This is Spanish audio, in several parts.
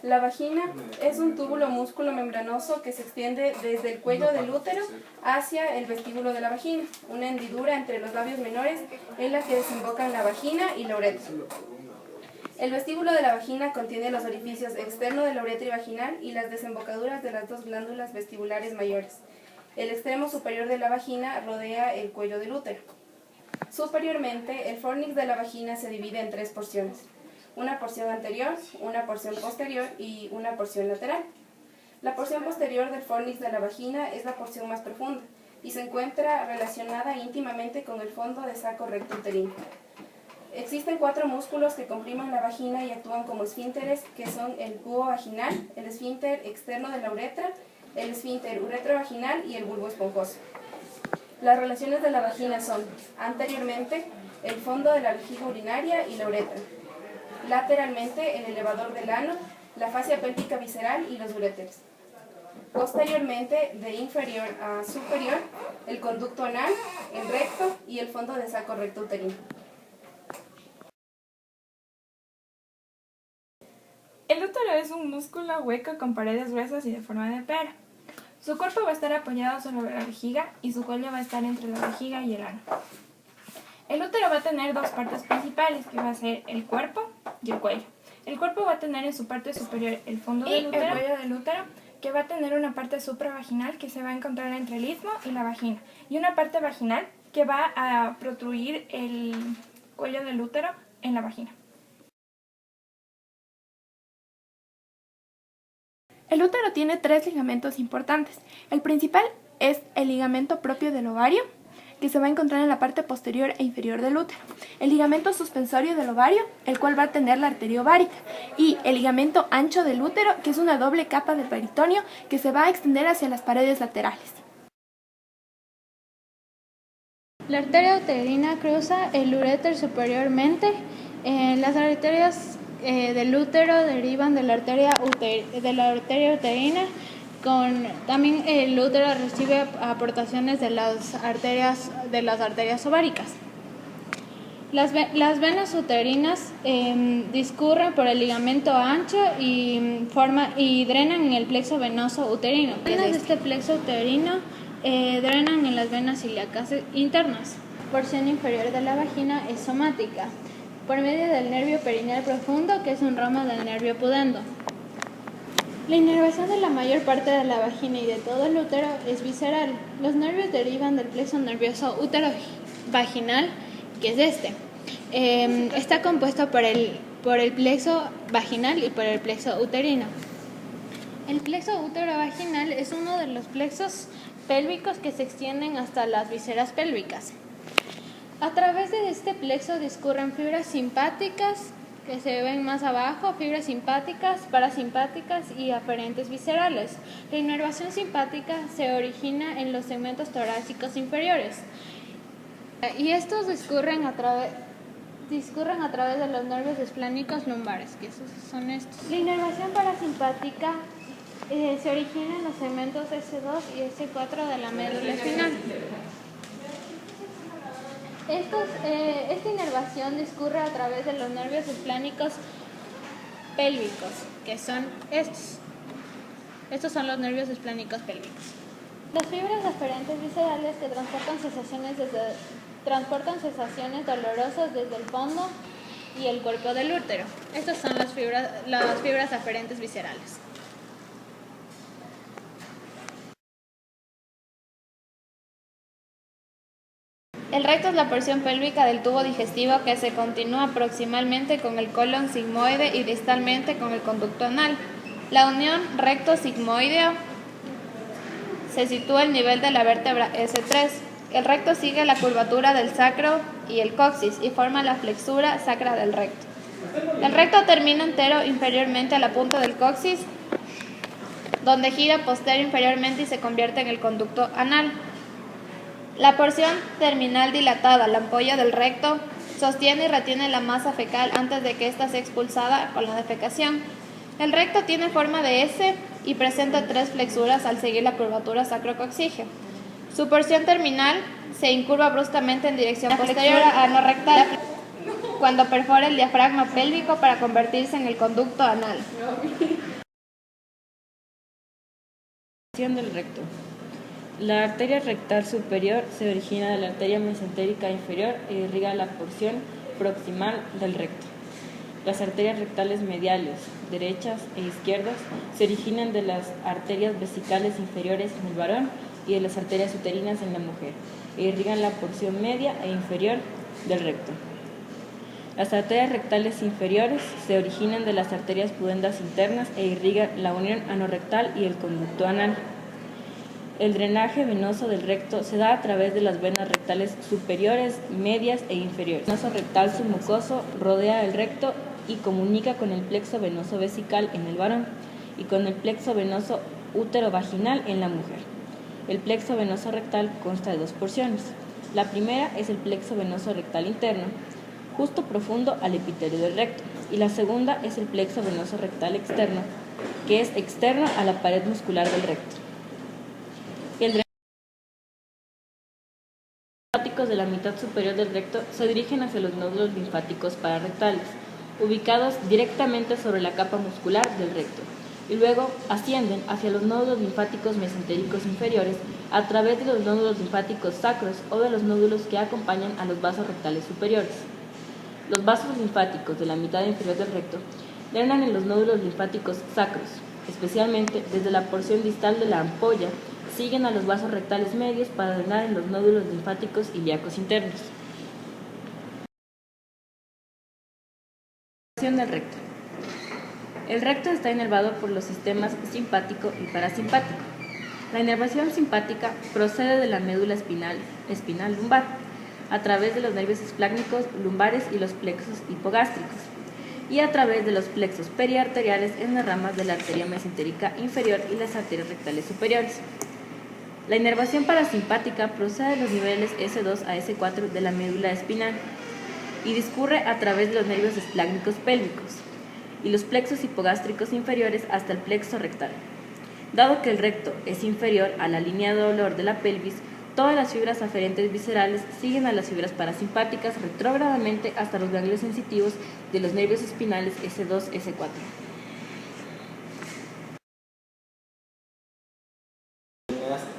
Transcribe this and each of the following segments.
La vagina es un túbulo músculo membranoso que se extiende desde el cuello del útero hacia el vestíbulo de la vagina, una hendidura entre los labios menores en la que desembocan la vagina y la uretra. El vestíbulo de la vagina contiene los orificios externo de la uretra y vaginal y las desembocaduras de las dos glándulas vestibulares mayores. El extremo superior de la vagina rodea el cuello del útero. Superiormente, el fornix de la vagina se divide en tres porciones: una porción anterior, una porción posterior y una porción lateral. La porción posterior del fornix de la vagina es la porción más profunda y se encuentra relacionada íntimamente con el fondo de saco recto uterino. Existen 4 músculos que comprimen la vagina y actúan como esfínteres, que son el cubo vaginal, el esfínter externo de la uretra, el esfínter uretrovaginal y el bulbo esponjoso. Las relaciones de la vagina son, anteriormente, el fondo de la vejiga urinaria y la uretra; lateralmente, el elevador del ano, la fascia pélvica visceral y los uréteres; posteriormente, de inferior a superior, el conducto anal, el recto y el fondo de saco recto uterino. El útero es un músculo hueco con paredes gruesas y de forma de pera. Su cuerpo va a estar apoyado sobre la vejiga y su cuello va a estar entre la vejiga y el ano. El útero va a tener dos partes principales, que va a ser el cuerpo y el cuello. El cuerpo va a tener en su parte superior el fondo del útero, el cuello del útero, que va a tener una parte supravaginal que se va a encontrar entre el istmo y la vagina, y una parte vaginal que va a protruir el cuello del útero en la vagina. El útero tiene 3 ligamentos importantes. El principal es el ligamento propio del ovario, que se va a encontrar en la parte posterior e inferior del útero; el ligamento suspensorio del ovario, el cual va a tener la arteria ovárica; y el ligamento ancho del útero, que es una doble capa de peritoneo que se va a extender hacia las paredes laterales. La arteria uterina cruza el uréter superiormente. Las arterias del útero derivan de la arteria uterina. También el útero recibe aportaciones de las arterias ováricas. Las venas uterinas discurren por el ligamento ancho y drenan en el plexo venoso uterino. Las venas de este plexo uterino drenan en las venas ilíacas internas. La porción inferior de la vagina es somática, por medio del nervio perineal profundo, que es un ramo del nervio pudendo. La inervación de la mayor parte de la vagina y de todo el útero es visceral. Los nervios derivan del plexo nervioso útero-vaginal, que es este. Está compuesto por el plexo vaginal y por el plexo uterino. El plexo útero-vaginal es uno de los plexos pélvicos que se extienden hasta las vísceras pélvicas. A través de este plexo discurren fibras simpáticas, que se ven más abajo, fibras simpáticas, parasimpáticas y aferentes viscerales. La inervación simpática se origina en los segmentos torácicos inferiores, y estos discurren a través de los nervios esplánicos lumbares, que esos son estos. La inervación parasimpática se origina en los segmentos S2 y S4 de la médula espinal. Esta inervación discurre a través de los nervios esplánicos pélvicos, que son estos. Estos son los nervios esplánicos pélvicos. Las fibras aferentes viscerales que transportan sensaciones dolorosas desde el fondo y el cuerpo del útero. Estas son las fibras aferentes viscerales. El recto es la porción pélvica del tubo digestivo que se continúa proximalmente con el colon sigmoide y distalmente con el conducto anal. La unión recto-sigmoideo se sitúa al nivel de la vértebra S3. El recto sigue la curvatura del sacro y el coxis y forma la flexura sacra del recto. El recto termina entero inferiormente a la punta del coxis, donde gira posterior inferiormente y se convierte en el conducto anal. La porción terminal dilatada, la ampolla del recto, sostiene y retiene la masa fecal antes de que ésta sea expulsada con la defecación. El recto tiene forma de S y presenta 3 flexuras al seguir la curvatura sacrocoxígea. Su porción terminal se incurva bruscamente en dirección posterior a ano rectal cuando perfora el diafragma pélvico para convertirse en el conducto anal. Del recto. La arteria rectal superior se origina de la arteria mesentérica inferior e irriga la porción proximal del recto. Las arterias rectales mediales, derechas e izquierdas, se originan de las arterias vesicales inferiores en el varón y de las arterias uterinas en la mujer, e irrigan la porción media e inferior del recto. Las arterias rectales inferiores se originan de las arterias pudendas internas e irrigan la unión anorrectal y el conducto anal. El drenaje venoso del recto se da a través de las venas rectales superiores, medias e inferiores. El venoso rectal submucoso rodea el recto y comunica con el plexo venoso vesical en el varón y con el plexo venoso útero-vaginal en la mujer. El plexo venoso rectal consta de dos porciones. La primera es el plexo venoso rectal interno, justo profundo al epitelio del recto, y la segunda es el plexo venoso rectal externo, que es externo a la pared muscular del recto. El drenaje linfáticos de la mitad superior del recto se dirigen hacia los nódulos linfáticos pararrectales, ubicados directamente sobre la capa muscular del recto, y luego ascienden hacia los nódulos linfáticos mesentéricos inferiores a través de los nódulos linfáticos sacros o de los nódulos que acompañan a los vasos rectales superiores. Los vasos linfáticos de la mitad inferior del recto drenan en los nódulos linfáticos sacros, especialmente desde la porción distal de la ampolla, siguen a los vasos rectales medios para drenar en los nódulos linfáticos ilíacos internos. Del recto. El recto está inervado por los sistemas simpático y parasimpático. La inervación simpática procede de la médula espinal lumbar, a través de los nervios esplácnicos lumbares y los plexos hipogástricos, y a través de los plexos periarteriales en las ramas de la arteria mesentérica inferior y las arterias rectales superiores. La inervación parasimpática procede de los niveles S2 a S4 de la médula espinal y discurre a través de los nervios esplácnicos pélvicos y los plexos hipogástricos inferiores hasta el plexo rectal. Dado que el recto es inferior a la línea de dolor de la pelvis, todas las fibras aferentes viscerales siguen a las fibras parasimpáticas retrógradamente hasta los ganglios sensitivos de los nervios espinales S2, S4.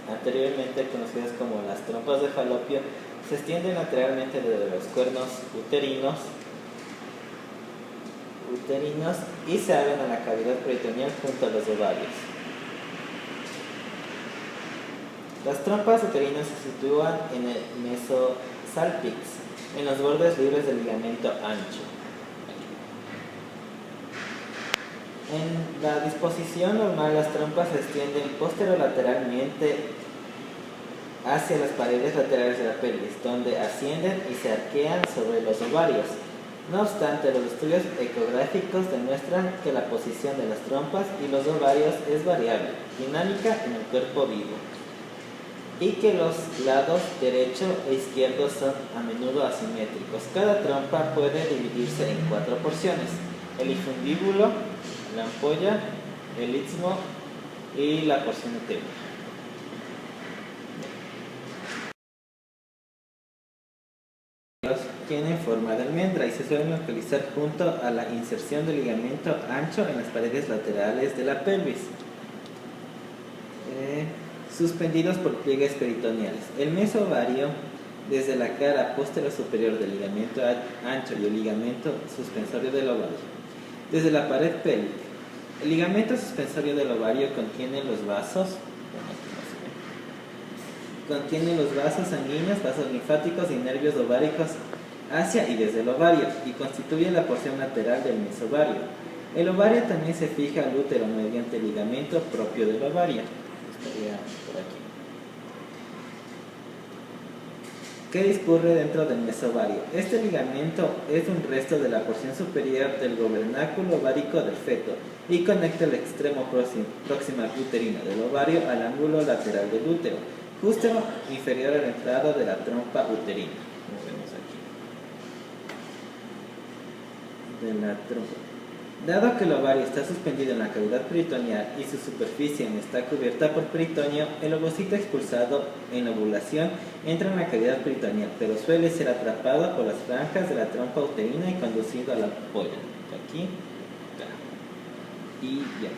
Anteriormente conocidas como las trompas de Falopio, se extienden lateralmente desde los cuernos uterinos y se abren a la cavidad peritoneal junto a los ovarios. Las trompas uterinas se sitúan en el mesosalpix, en los bordes libres del ligamento ancho. En la disposición normal, las trompas se extienden posterolateralmente hacia las paredes laterales de la pelvis, donde ascienden y se arquean sobre los ovarios. No obstante, los estudios ecográficos demuestran que la posición de las trompas y los ovarios es variable, dinámica en el cuerpo vivo, y que los lados derecho e izquierdo son a menudo asimétricos. Cada trompa puede dividirse en 4 porciones: el infundíbulo, la ampolla, el istmo y la porción uterina. Tienen forma de almendra y se suelen localizar junto a la inserción del ligamento ancho en las paredes laterales de la pelvis, suspendidos por pliegues peritoneales. El mesovario, desde la cara posterior superior del ligamento ancho y el ligamento suspensorio del ovario. Desde la pared pélvica, el ligamento suspensorio del ovario contiene los vasos sanguíneos, vasos linfáticos y nervios ováricos hacia y desde el ovario, y constituye la porción lateral del mesovario. El ovario también se fija al útero mediante el ligamento propio del ovario. Estaría por aquí, que discurre dentro del mesovario. Este ligamento es un resto de la porción superior del gobernáculo ovárico del feto y conecta el extremo proximal uterino del ovario al ángulo lateral del útero, justo inferior a la entrada de la trompa uterina. Como vemos aquí. De la trompa. Dado que el ovario está suspendido en la cavidad peritoneal y su superficie no está cubierta por peritoneo, el ovocito expulsado en la ovulación entra en la cavidad peritoneal, pero suele ser atrapado por las franjas de la trompa uterina y conducido a la ampolla. Aquí, acá. Y ya.